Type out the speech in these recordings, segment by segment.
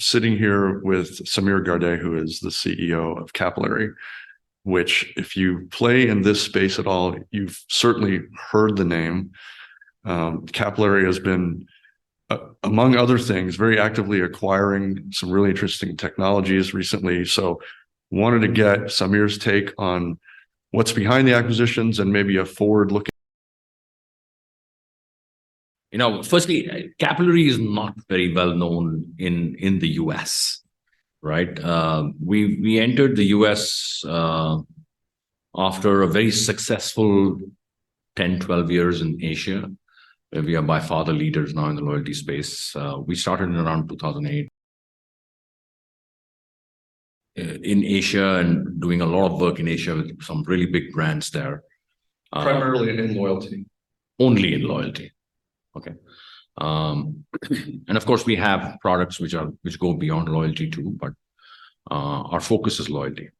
sitting here with Sameer Garde, who is the CEO of Capillary, which if you play in this space at all, you've certainly heard the name. Capillary has been, among other things, very actively acquiring some really interesting technologies recently. So wanted to get Sameer's take on what's behind the acquisitions and maybe a forward-looking. Firstly, Capillary is not very well known in the US, right? We entered the US after a very successful 10, 12 years in Asia. We are by far the leaders now in the loyalty space. We started in around 2008 in Asia and doing a lot of work in Asia with some really big brands there. Primarily in loyalty. Only in loyalty. Okay. And of course, we have products which go beyond loyalty too, but our focus is loyalty.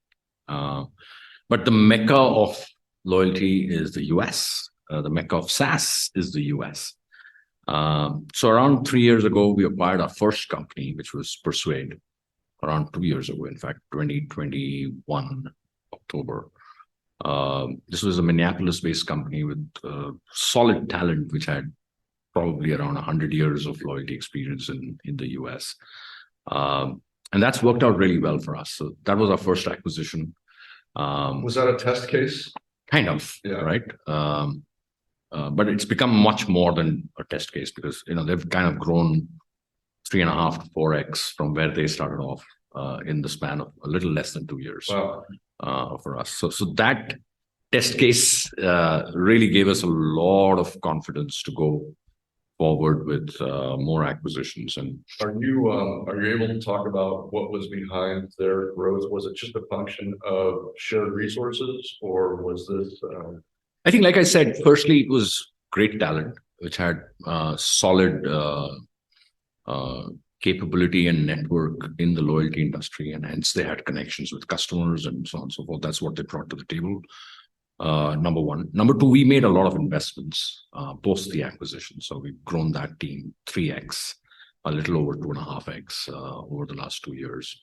But the mecca of loyalty is the US. The mecca of SaaS is the US. So around 3 years ago, we acquired our first company, which was Persuade. Around 2 years ago, in fact, 2021, October. This was a Minneapolis-based company with solid talent, which had probably around 100 years of loyalty experience in the US. And that's worked out really well for us. So that was our first acquisition. Was that a test case? Kind of, yeah. Right? But it's become much more than a test case because they've kind of grown 3.5 to 4x from where they started off in the span of a little less than 2 years. Wow. For us. So that test case really gave us a lot of confidence to go forward with more acquisitions. And are you able to talk about what was behind their growth? Was it just a function of shared resources, or was this? I think, like I said, firstly, it was great talent, which had solid capability and network in the loyalty industry, and hence they had connections with customers and so on and so forth. That's what they brought to the table. Number one. Number two, we made a lot of investments post the acquisition. So we've grown that team 3x, a little over 2.5x over the last 2 years.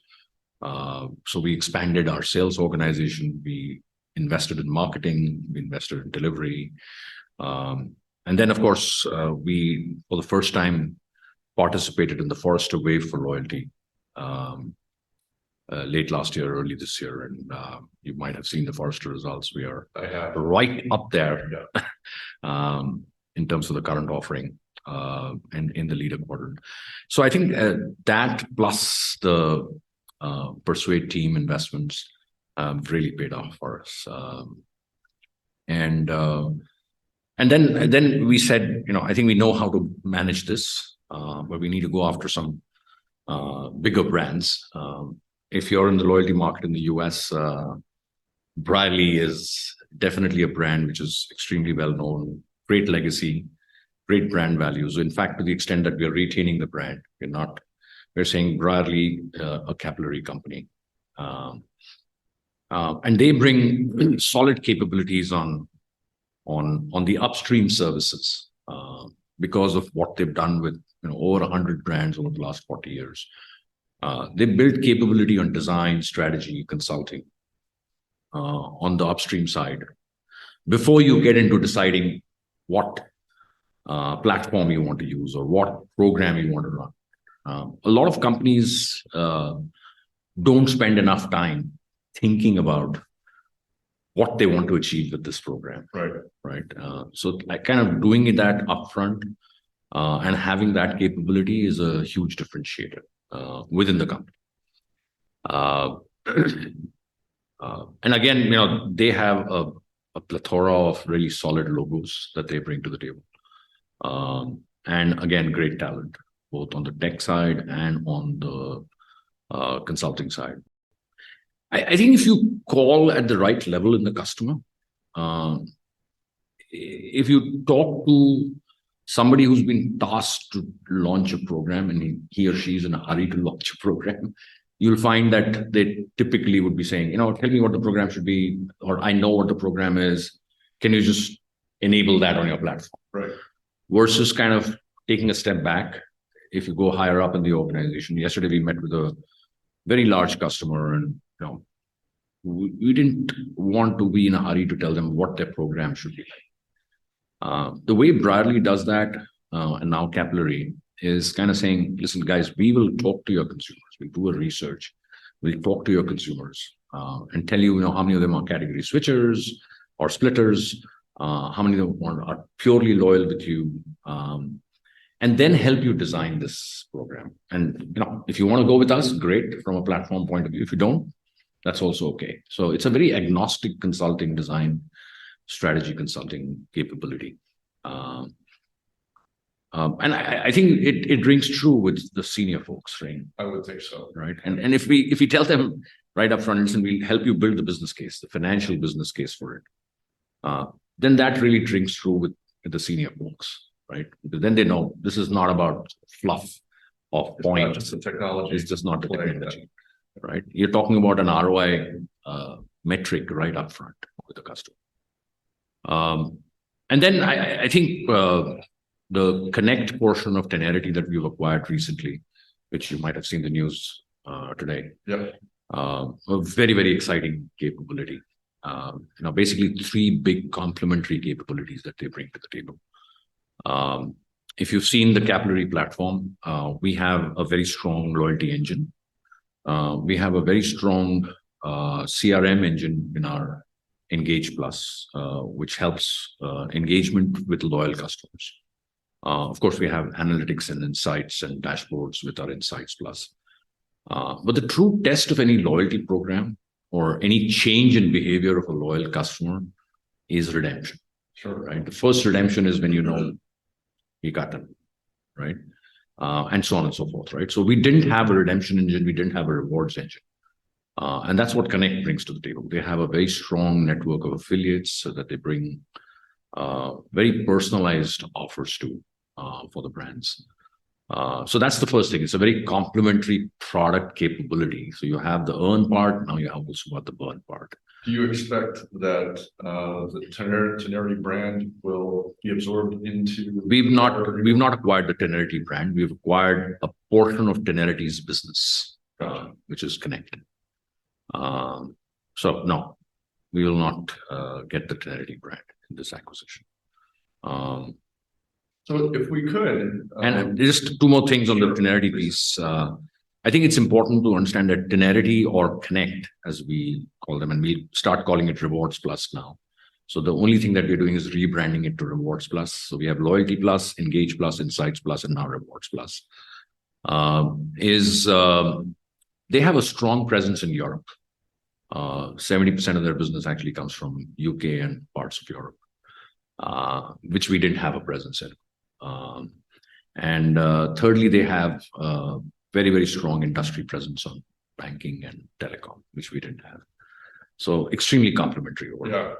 So we expanded our sales organization. We invested in marketing. We invested in delivery. And then, of course, we, for the first time, participated in the Forrester Wave for loyalty late last year, early this year. And you might have seen the Forrester results. We are right up there in terms of the current offering and in the leader quadrant. So I think that plus the Persuade team investments really paid off for us. And then we said, I think we know how to manage this, but we need to go after some bigger brands. If you're in the loyalty market in the US, Brierley is definitely a brand which is extremely well known, great legacy, great brand values. In fact, to the extent that we are retaining the brand, we're saying Brierley, a capillary company. And they bring solid capabilities on the upstream services because of what they've done with over 100 brands over the last 40 years. They built capability on design, strategy, consulting on the upstream side. Before you get into deciding what platform you want to use or what program you want to run. A lot of companies don't spend enough time thinking about what they want to achieve with this program. Right. So kind of doing that upfront and having that capability is a huge differentiator within the company. And again, they have a plethora of really solid logos that they bring to the table. And again, great talent, both on the tech side and on the consulting side. I think if you call at the right level in the customer, if you talk to somebody who's been tasked to launch a program and he or she is in a hurry to launch a program, you'll find that they typically would be saying, tell me what the program should be, or I know what the program is. Can you just enable that on your platform? Right. Versus kind of taking a step back, if you go higher up in the organization, yesterday we met with a very large customer, and we didn't want to be in a hurry to tell them what their program should be like. The way Brierley does that, and now Capillary, is kind of saying, listen, guys, we will talk to your consumers. We'll do a research. We'll talk to your consumers and tell you, how many of them are category switchers or splitters, how many of them are purely loyal with you, and then help you design this program. And if you want to go with us, great from a platform point of view. If you don't, that's also okay. So it's a very agnostic consulting design, strategy consulting capability. And I think it rings true with the senior folks, right? I would think so. Right. And if we tell them right up front, listen, we'll help you build the business case, the financial business case for it, then that really rings true with the senior folks, right? Because then they know this is not about fluff of point. It's not just the technology. It's just not the technology, right? You're talking about an ROI metric right up front with the customer. And then I think the Connect portion of Tenerity that we've acquired recently, which you might have seen the news today. Yeah. A very, very exciting capability. Basically 3 big complementary capabilities that they bring to the table. If you've seen the Capillary platform, we have a very strong loyalty engine. We have a very strong CRM engine in our Engage Plus, which helps engagement with loyal customers. Of course, we have analytics and insights and dashboards with our Insights Plus. But the true test of any loyalty program or any change in behavior of a loyal customer is redemption. Sure. Right. The first redemption is when you got them, right? And so on and so forth, right? So we didn't have a redemption engine. We didn't have a rewards engine. And that's what Connect brings to the table. They have a very strong network of affiliates so that they bring very personalized offers to for the brands. So that's the first thing. It's a very complementary product capability. So you have the earn part, now you have also got the burn part. Do you expect that the Tenerity brand will be absorbed into? We've not acquired the Tenerity brand. We've acquired a portion of Tenerity's business, which is Connect. So no, we will not get the Tenerity brand in this acquisition. So if we could, and just 2 more things on the Tenerity piece. I think it's important to understand that Tenerity, or Connect, as we call them, and we start calling it Rewards Plus now. So the only thing that we're doing is rebranding it to Rewards Plus. So we have Loyalty Plus, Engage Plus, Insights Plus, and now Rewards Plus. They have a strong presence in Europe. 70% of their business actually comes from UK and parts of Europe, which we didn't have a presence in. And thirdly, they have very, very strong industry presence on banking and telecom, which we didn't have. So extremely complementary. yeah.